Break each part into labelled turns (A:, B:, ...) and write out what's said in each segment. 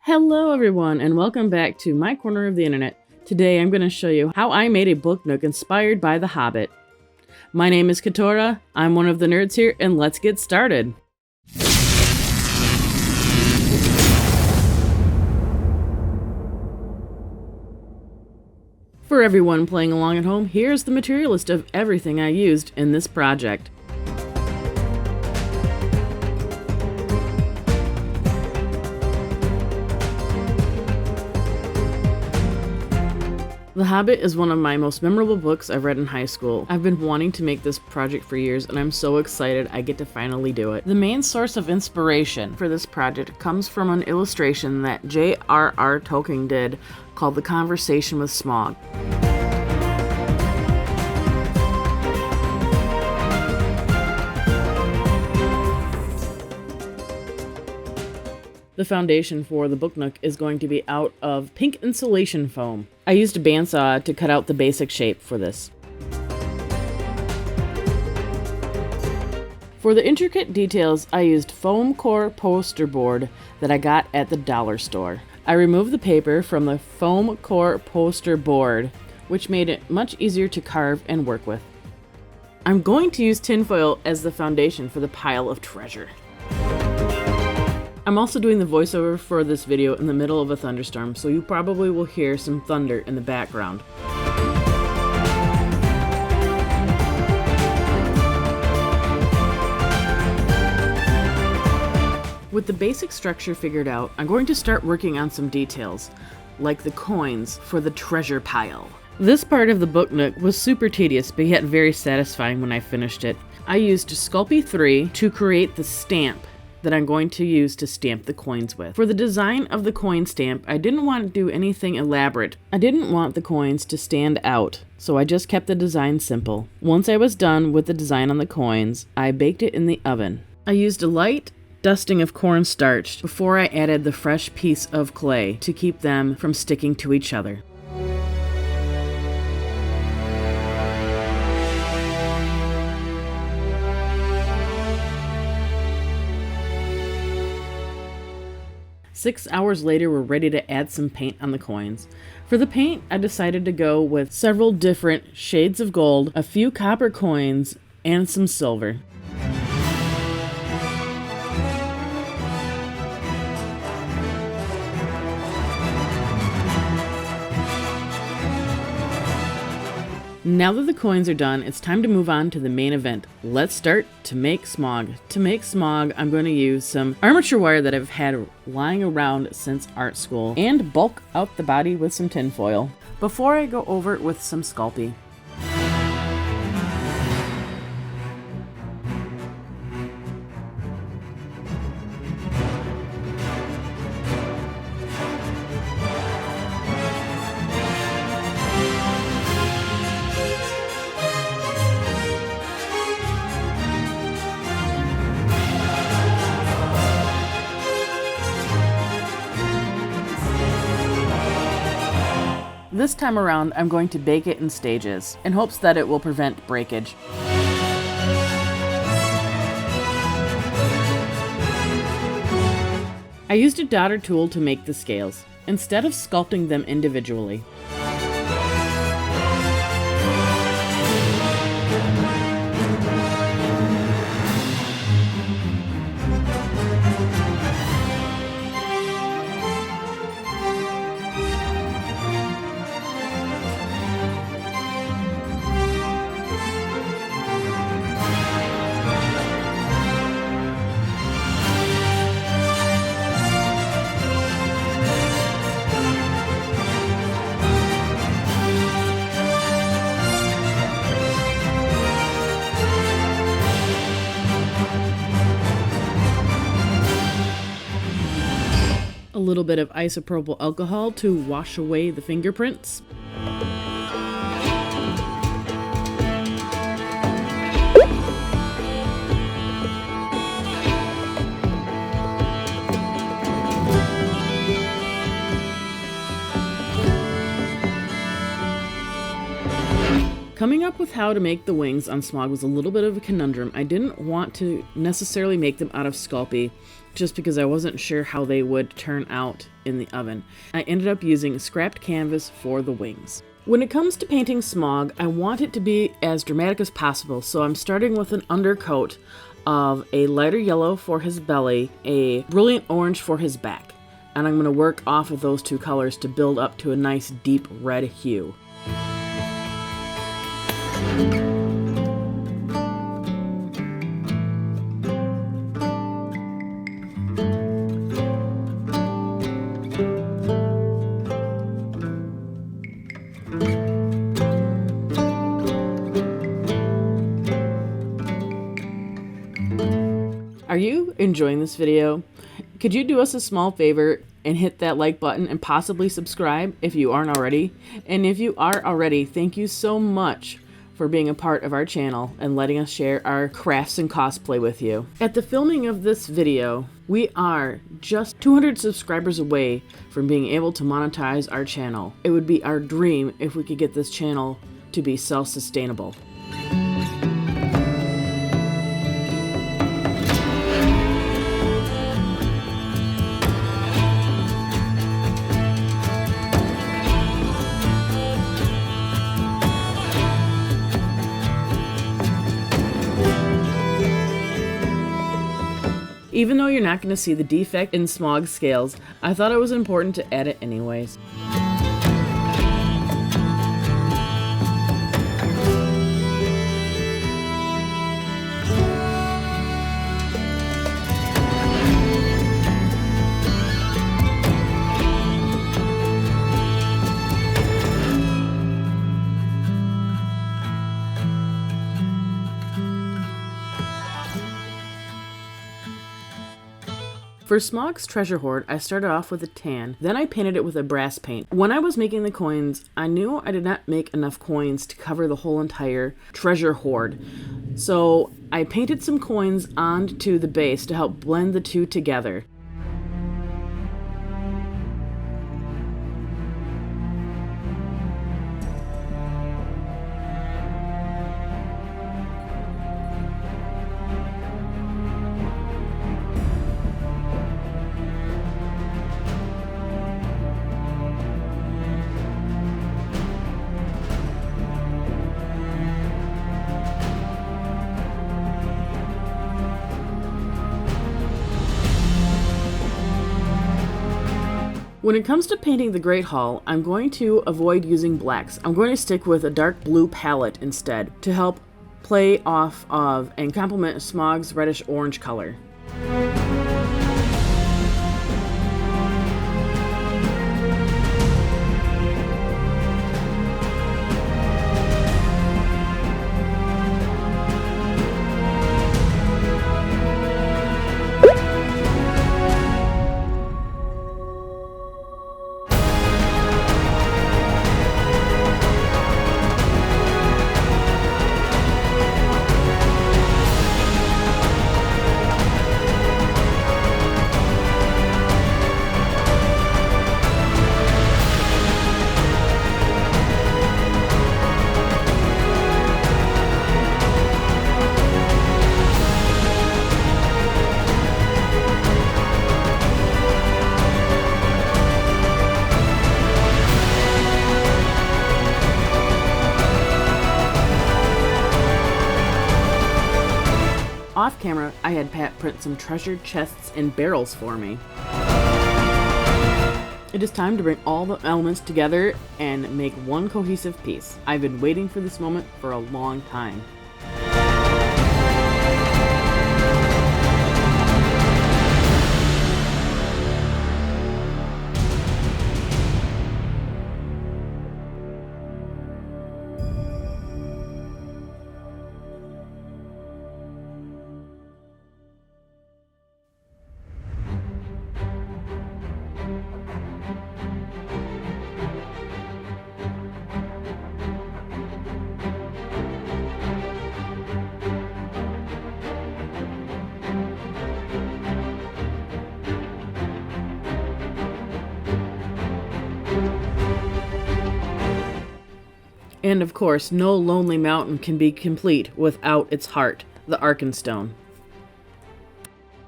A: Hello everyone and welcome back to my corner of the internet. Today I'm going to show you how I made a book nook inspired by The Hobbit. My name is Katora, I'm one of the nerds here, and let's get started. For everyone playing along at home, here's the material list of everything I used in this project. The Hobbit is one of my most memorable books I've read in high school. I've been wanting to make this project for years, and I'm so excited I get to finally do it. The main source of inspiration for this project comes from an illustration that J.R.R. Tolkien did called The Conversation with Smaug. The foundation for the book nook is going to be out of pink insulation foam. I used a bandsaw to cut out the basic shape for this. For the intricate details, I used foam core poster board that I got at the dollar store. I removed the paper from the foam core poster board, which made it much easier to carve and work with. I'm going to use tinfoil as the foundation for the pile of treasure. I'm also doing the voiceover for this video in the middle of a thunderstorm, so you probably will hear some thunder in the background. With the basic structure figured out, I'm going to start working on some details, like the coins for the treasure pile. This part of the book nook was super tedious, but yet very satisfying when I finished it. I used Sculpting 3 to create the stamp that I'm going to use to stamp the coins with. For the design of the coin stamp, I didn't want to do anything elaborate. I didn't want the coins to stand out, so I just kept the design simple. Once I was done with the design on the coins, I baked it in the oven. I used a light dusting of cornstarch before I added the fresh piece of clay to keep them from sticking to each other. Six hours later, we're ready to add some paint on the coins. For the paint, I decided to go with several different shades of gold, a few copper coins, and some silver. Now that the coins are done, it's time to move on to the main event. Let's start to make Smaug. To make Smaug, I'm going to use some armature wire that I've had lying around since art school and bulk out the body with some tinfoil before I go over it with some Sculpey. This time around, I'm going to bake it in stages, in hopes that it will prevent breakage. I used a daughter tool to make the scales, instead of sculpting them individually. A little bit of isopropyl alcohol to wash away the fingerprints. Coming up with how to make the wings on Smaug was a little bit of a conundrum. I didn't want to necessarily make them out of Sculpey, just because I wasn't sure how they would turn out in the oven. I ended up using scrapped canvas for the wings. When it comes to painting Smaug, I want it to be as dramatic as possible, so I'm starting with an undercoat of a lighter yellow for his belly, a brilliant orange for his back. And I'm going to work off of those two colors to build up to a nice deep red hue. Are you enjoying this video? Could you do us a small favor and hit that like button and possibly subscribe if you aren't already? And if you are already, thank you so much for being a part of our channel and letting us share our crafts and cosplay with you. At the filming of this video, we are just 200 subscribers away from being able to monetize our channel. It would be our dream if we could get this channel to be self-sustainable. Even though you're not going to see the defect in Smaug's scales, I thought it was important to add it anyways. For Smaug's treasure hoard, I started off with a tan, then I painted it with a brass paint. When I was making the coins, I knew I did not make enough coins to cover the whole entire treasure hoard. So I painted some coins onto the base to help blend the two together. When it comes to painting the Great Hall, I'm going to avoid using blacks. I'm going to stick with a dark blue palette instead to help play off of and complement Smaug's reddish orange color. Off camera, I had Pat print some treasure chests and barrels for me. It is time to bring all the elements together and make one cohesive piece. I've been waiting for this moment for a long time. And of course, no lonely mountain can be complete without its heart, the Arkenstone.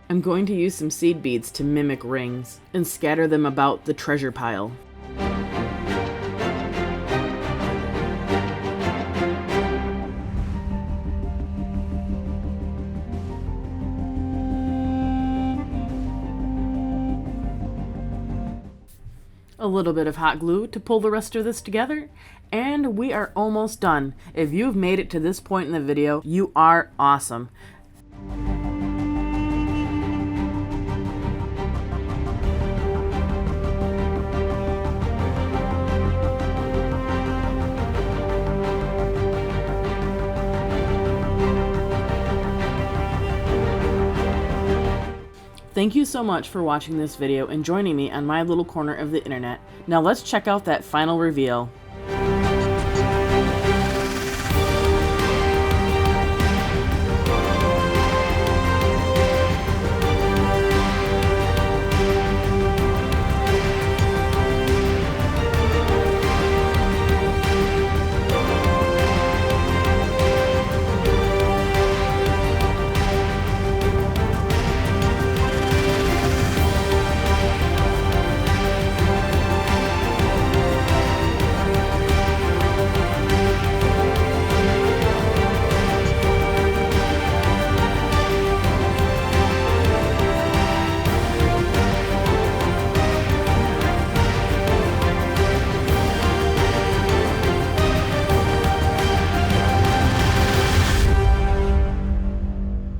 A: I'm going to use some seed beads to mimic rings and scatter them about the treasure pile. A little bit of hot glue to pull the rest of this together, and we are almost done. If you've made it to this point in the video, you are awesome. Thank you so much for watching this video and joining me on my little corner of the internet. Now let's check out that final reveal.